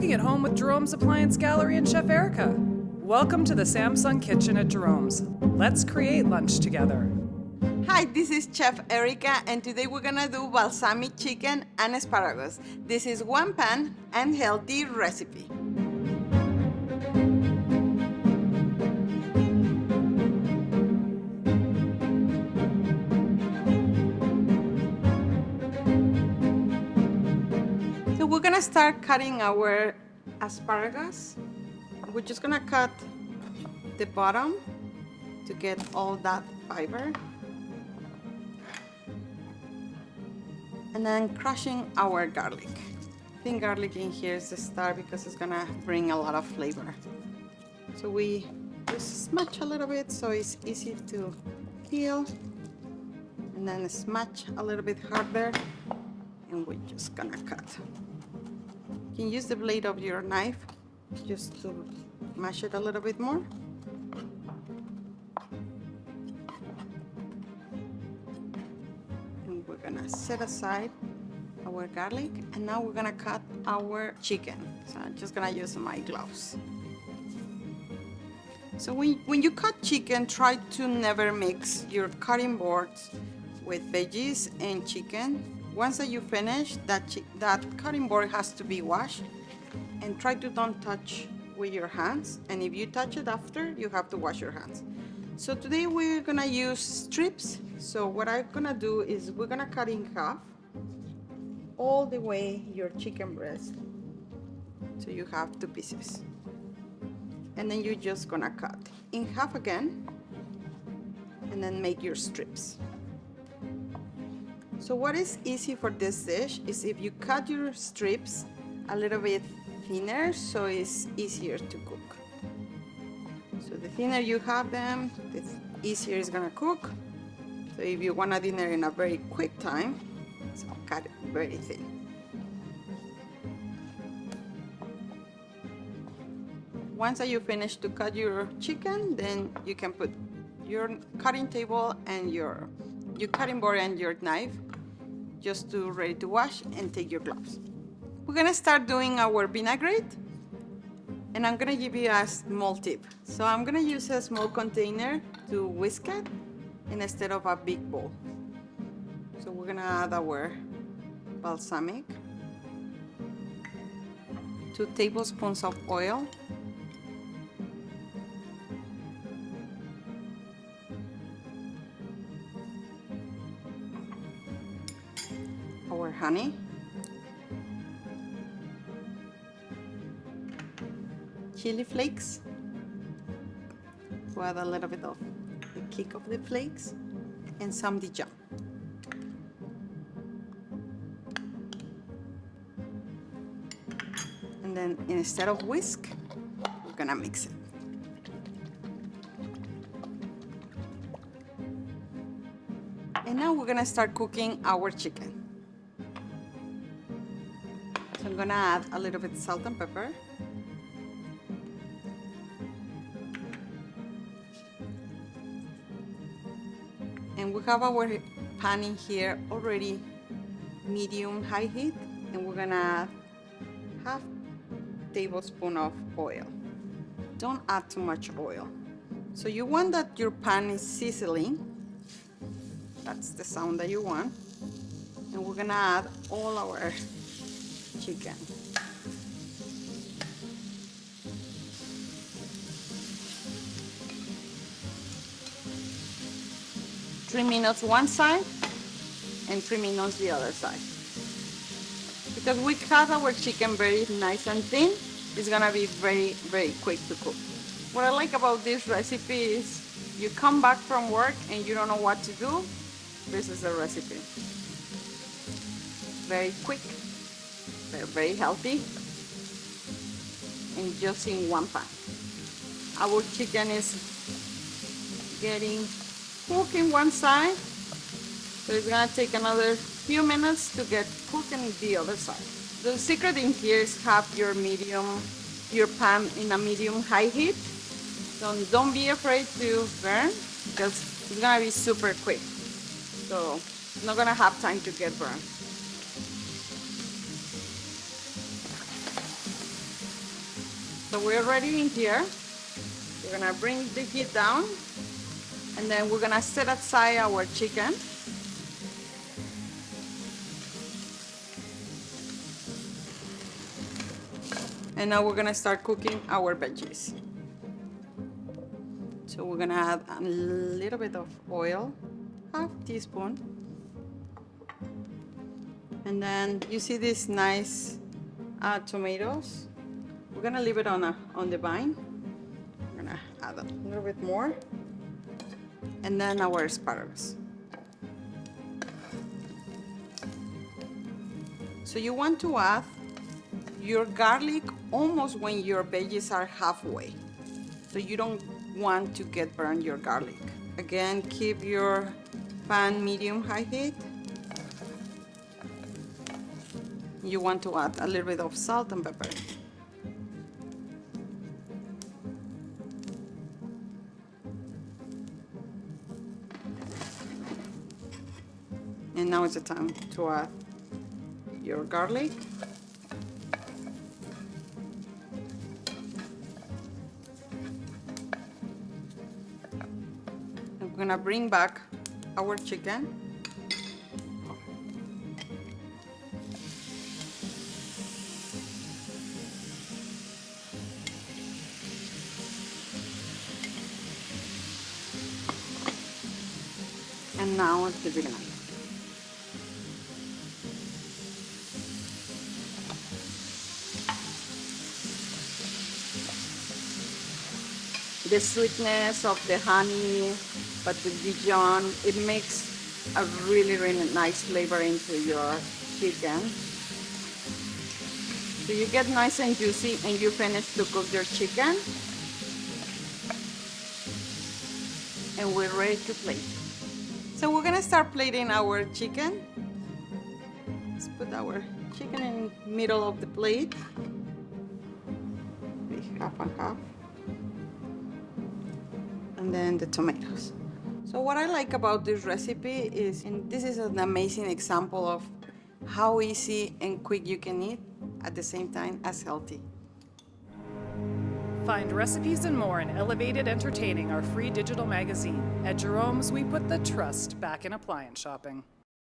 cooking at home with Jerome's Appliance Gallery and Chef Erika. Welcome to the Samsung Kitchen at Jerome's. Let's create lunch together. Hi, this is Chef Erika, and today we're gonna do balsamic chicken and asparagus. This is one pan and healthy recipe. So we're gonna start cutting our asparagus. We're just gonna cut the bottom to get all that fiber. And then crushing our garlic. I think garlic in here is the star because it's gonna bring a lot of flavor. So we just smash a little bit so it's easy to peel. And then smash a little bit harder. And we're just gonna cut. You can use the blade of your knife just to mash it a little bit more. And we're gonna set aside our garlic, and now we're gonna cut our chicken. So I'm just gonna use my gloves. So when you cut chicken, try to never mix your cutting boards with veggies and chicken. Once that you finish, that cutting board has to be washed, and try to don't touch with your hands. And if you touch it after, you have to wash your hands. So today we're gonna use strips. So what I'm gonna do is we're gonna cut in half all the way your chicken breast. So you have 2 pieces. And then you're just gonna cut in half again, and then make your strips. So what is easy for this dish is if you cut your strips a little bit thinner, so it's easier to cook. So the thinner you have them, the easier it's gonna cook. So if you want a dinner in a very quick time, so cut it very thin. Once that you finish to cut your chicken, then you can put your cutting table and your cutting board and your knife just to ready to wash, and take your gloves. We're gonna start doing our vinaigrette, and I'm gonna give you a small tip. So I'm gonna use a small container to whisk it instead of a big bowl. So we're gonna add our balsamic, 2 tablespoons of oil, our honey, chili flakes, to add a little bit of the kick of the flakes, and some Dijon. And then instead of whisk, we're gonna mix it. And now we're gonna start cooking our chicken. So I'm gonna add a little bit salt and pepper. And we have our pan in here already medium high heat, and we're gonna add half tablespoon of oil. Don't add too much oil. So you want that your pan is sizzling. That's the sound that you want. And we're gonna add all our chicken. Three minutes one side and 3 minutes the other side. Because we cut our chicken very nice and thin, it's gonna be very, very quick to cook. What I like about this recipe is you come back from work and you don't know what to do, this is the recipe. Very quick, very healthy, and just in one pan. Our chicken is getting cooked in one side, so it's gonna take another few minutes to get cooked in the other side. The secret in here is have your pan in a medium high heat. So don't be afraid to burn, because it's gonna be super quick. So it's not gonna have time to get burned. So we're ready in here. We're gonna bring the heat down, and then we're gonna set aside our chicken. And now we're gonna start cooking our veggies. So we're gonna add a little bit of oil, half teaspoon. And then you see these nice tomatoes. We're gonna leave it on the vine. We're gonna add a little bit more. And then our asparagus. So you want to add your garlic almost when your veggies are halfway. So you don't want to get burned your garlic. Again, keep your pan medium-high heat. You want to add a little bit of salt and pepper. And now it's the time to add your garlic. And we're gonna bring back our chicken. And now it's the vinaigrette. The sweetness of the honey, but with Dijon, it makes a really, really nice flavor into your chicken. So you get nice and juicy and you finish to cook your chicken. And we're ready to plate. So we're gonna start plating our chicken. Let's put our chicken in the middle of the plate. Maybe half and half. And then the tomatoes. So what I like about this recipe is, this is an amazing example of how easy and quick you can eat at the same time as healthy. Find recipes and more in Elevated Entertaining, our free digital magazine. At Jerome's, we put the trust back in appliance shopping.